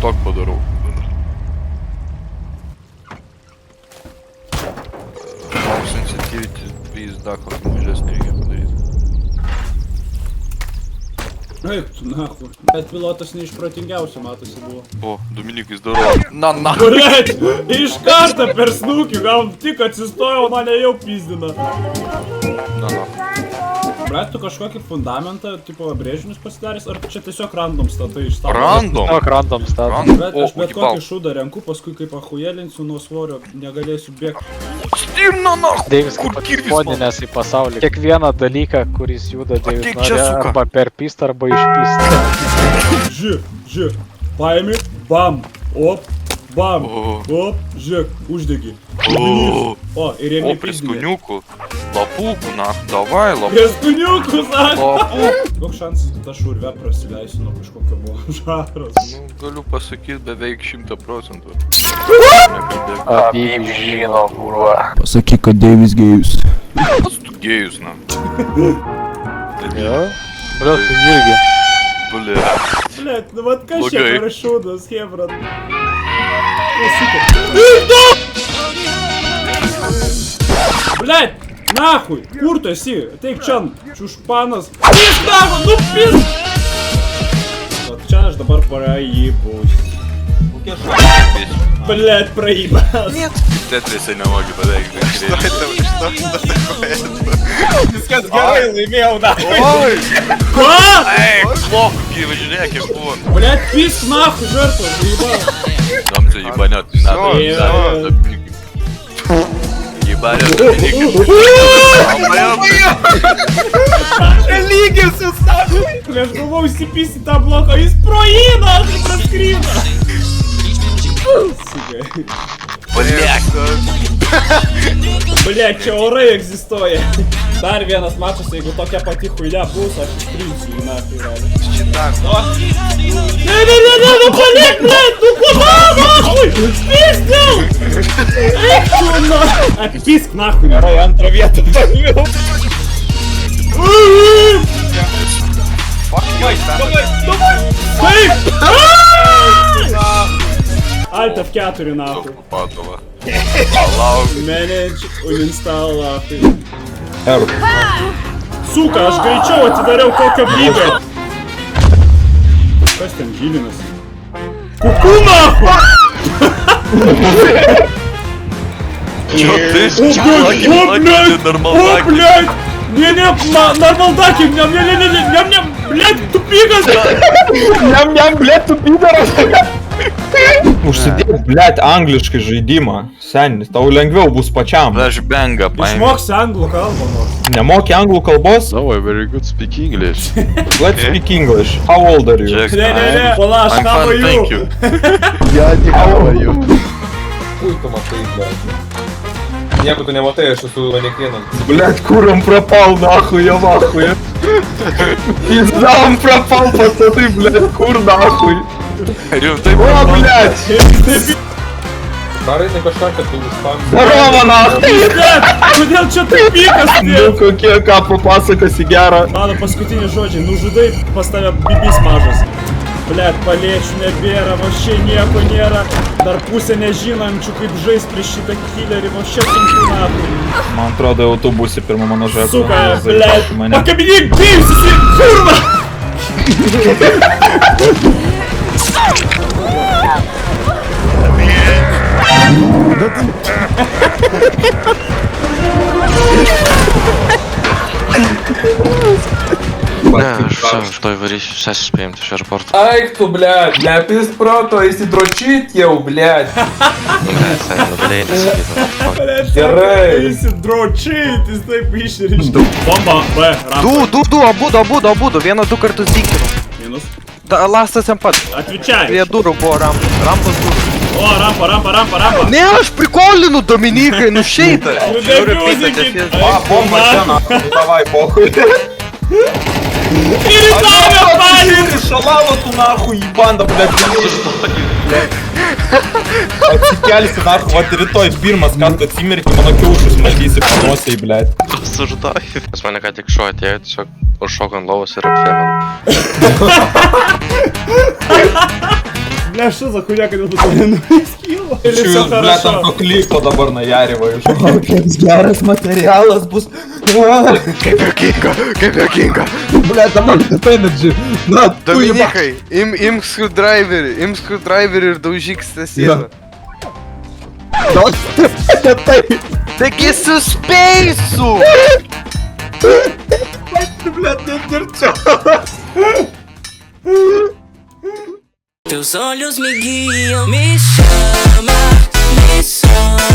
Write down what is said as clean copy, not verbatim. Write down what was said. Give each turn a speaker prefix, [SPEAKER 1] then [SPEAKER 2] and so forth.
[SPEAKER 1] так подару. Мав sensitivity пізда, хоч маjesний я подарити.
[SPEAKER 2] Ей, нахуй. Блять, пілотос не шпротінгявся, матуся було.
[SPEAKER 1] О, Домінік, і здорово. На.
[SPEAKER 2] Блять, і ж карта перснуки, гам тільки це стоїло, у мене є опіздена.
[SPEAKER 1] На.
[SPEAKER 2] Блять, тільки шоки фундамента, типу, обреженість pasidarys, ar čia tiesiog random statai iš tavo?
[SPEAKER 1] Рандом?
[SPEAKER 3] Так, рандом став.
[SPEAKER 1] Рандом?
[SPEAKER 2] Bet
[SPEAKER 1] О,
[SPEAKER 2] aš bet
[SPEAKER 1] уїбав.
[SPEAKER 2] kokį šūdą renku, paskui kaip ahujelinsiu nuo svorio, negalėsiu bėgti.
[SPEAKER 1] Стімно нахуй!
[SPEAKER 3] Deivis
[SPEAKER 1] Kur
[SPEAKER 3] kaip
[SPEAKER 1] kirvis
[SPEAKER 3] podinės į pasaulį. Kiekvieną dalyką, kuris juda, Deivis
[SPEAKER 1] kiek
[SPEAKER 3] nori
[SPEAKER 1] čia, suka?
[SPEAKER 3] arba per pistą, arba iš pistą.
[SPEAKER 2] Žiūrėk, paimi, bam, op, bam,
[SPEAKER 1] O.
[SPEAKER 2] op, žiūrėk, uždegi.
[SPEAKER 1] О,
[SPEAKER 2] O, ir jie
[SPEAKER 1] О, прискунюку. Лапуку, нахуй, давай, лапуку.
[SPEAKER 2] Preskuniukus, sako.
[SPEAKER 1] Лапуку.
[SPEAKER 2] Koks šansas, kad aš urve prasileisiu nuo kažkokio buvo žaros.
[SPEAKER 1] Ну, galiu pasakyti beveik 100%.
[SPEAKER 3] Apie žino, kurva.
[SPEAKER 2] Pasakyk, kad Deivis gėjus.
[SPEAKER 1] Pats tu gėjus, na.
[SPEAKER 3] Jo? Bля, tu irgi.
[SPEAKER 1] Bля.
[SPEAKER 2] Блять, ну вот kas čia
[SPEAKER 1] Blogai.
[SPEAKER 2] per šūdas, hebra. Блять, нахуй, kur tu esi? Ateik čia, čiušpanas. Pis nahui, nu pis! Vat čia aš dabar praėjybus. Блять, проебал.
[SPEAKER 1] Tetrisai nemogi padaryti.
[SPEAKER 4] Что такое?
[SPEAKER 2] Viskas gerai laimėjau, nahui.
[SPEAKER 1] Oi!
[SPEAKER 2] Ką?
[SPEAKER 1] Ей, плохо, važiuok, kaip buvo.
[SPEAKER 2] Блять, пис нахуй, жертва, заебал.
[SPEAKER 1] Там це ебанет, не надо.
[SPEAKER 4] Всё,
[SPEAKER 1] Не
[SPEAKER 2] всё.
[SPEAKER 1] надо, Доминики. Ебанет, Доминики.
[SPEAKER 2] Лігівся, нахуй. Я ж думав, всі пісі там блока, із проїна, не проскріна. Сука.
[SPEAKER 1] Блядь.
[SPEAKER 2] Блять, čia orai egzistuoja. Dar vienas mačas, jeigu tokia pati huilia bus, aš ištrinsiu jį nafig realiai. Ne, nu palik, blять, nu kуда nahui? Spizdėl! Eik tu nahui! Atpisk nahui! Gerai, antrą vietą paėmiau. Taip! Alt F4 nahui.
[SPEAKER 1] Patova. Palauk.
[SPEAKER 2] Manage, uninstall nahui. Сука, aš greičiau atidariau kokio bygą. Kas ten gilinasi? Kuku nahui!
[SPEAKER 1] Чё ты?
[SPEAKER 2] О, блядь! О, блядь! Не-не, нормалдаки, ням-ням-ням-ням-ням, блядь, тупикас!
[SPEAKER 5] Ням-ням, блядь, tu pidaras. Užsidėk, blėt, angliškai žaidimą. Senis, tau lengviau bus pačiam.
[SPEAKER 1] Flashbangą paėmė.
[SPEAKER 2] Išmoksi anglų kalbą nors.
[SPEAKER 5] Nemoki anglų kalbos?
[SPEAKER 6] No, I very good speak English.
[SPEAKER 5] Let's speak English. How old are you?
[SPEAKER 1] Jack,
[SPEAKER 2] Ne, palaš,
[SPEAKER 1] I'm
[SPEAKER 2] how
[SPEAKER 1] fine,
[SPEAKER 2] are
[SPEAKER 1] thank
[SPEAKER 2] you?
[SPEAKER 1] you.
[SPEAKER 6] Я не говорю.
[SPEAKER 7] Хуй tu matai, blėt. Nieko tu nematai, aš esu manekienas.
[SPEAKER 5] Блядь, куром пропал, нахуй, я нахуй. Пиздам пропал, пацаны, блядь, кур нахуй.
[SPEAKER 1] Rimtai,
[SPEAKER 5] О, блядь,
[SPEAKER 7] Darai tai kažką, kad tu spam.
[SPEAKER 5] здорово, нахуй.
[SPEAKER 2] Блядь, kodėl čia tupikas,
[SPEAKER 5] Nu,
[SPEAKER 2] blядь?
[SPEAKER 5] kokie, ką papasakosi gerą.
[SPEAKER 2] Mano paskutiniai žodžiai, nužudai, pas tave bibis mažas. Блядь, paliečių nebėra, voščiai nieko nėra. Dar pusė nežinančių, kaip žais prieš šitą killerį, voščiai sunku nahui.
[SPEAKER 5] Man atrodo, jau tu būsi pirma mano žaidžia.
[SPEAKER 2] Сука, блядь, pakabinėk gėjus, esi kurva!
[SPEAKER 6] Не, что говоришь, сейчас успеем, ты же аэропорт.
[SPEAKER 7] Aik tu, blėt, nepis proto, įsidročyt jau, blėt.
[SPEAKER 6] Блин,
[SPEAKER 2] Блядь,
[SPEAKER 7] Gerai.
[SPEAKER 2] jis dročyt, jis taip išrištų. Bomba, B, rampa.
[SPEAKER 4] Du, abudu, vieną du kartus dykinu.
[SPEAKER 2] Minus.
[SPEAKER 4] Lastas jam pat.
[SPEAKER 2] Atvičiai.
[SPEAKER 4] Prie durų buvo rampos durų.
[SPEAKER 2] O, rampa.
[SPEAKER 4] Ne, aš prikolinu Dominikai, nu šeita.
[SPEAKER 2] Nu, debiuzikit.
[SPEAKER 5] Bomba čia, nahui, davai, pohui.
[SPEAKER 2] Ir į tave, palį!
[SPEAKER 5] Šalavo tu, nahui, į bandą, blėt. Atsikelsi, nahui, vat rytoj pirmas kartą atsimerki, mano kiaušus matysi panosai, blėt.
[SPEAKER 6] осуждаю. Pas mane ką tik šuo atėjo, tiesiog užšoko ant lovos ir apfėmino.
[SPEAKER 2] Бля, що за хуйня, коли пацани скіло? Или все
[SPEAKER 7] Чую, бля, там
[SPEAKER 2] хорошо?
[SPEAKER 7] то кліпо dabar наярюваю.
[SPEAKER 5] Geras materialas bus.
[SPEAKER 4] Kaip jokinga.
[SPEAKER 5] Bля, dabar energy. Na, tu jį
[SPEAKER 4] Dominikai, imk screwdriverį ir daužyk tą sieną.
[SPEAKER 5] tai.
[SPEAKER 4] Taigi suspėsiu!
[SPEAKER 5] Bля, nedirčiau.
[SPEAKER 8] Teus olhos me guiam, me chama, me some.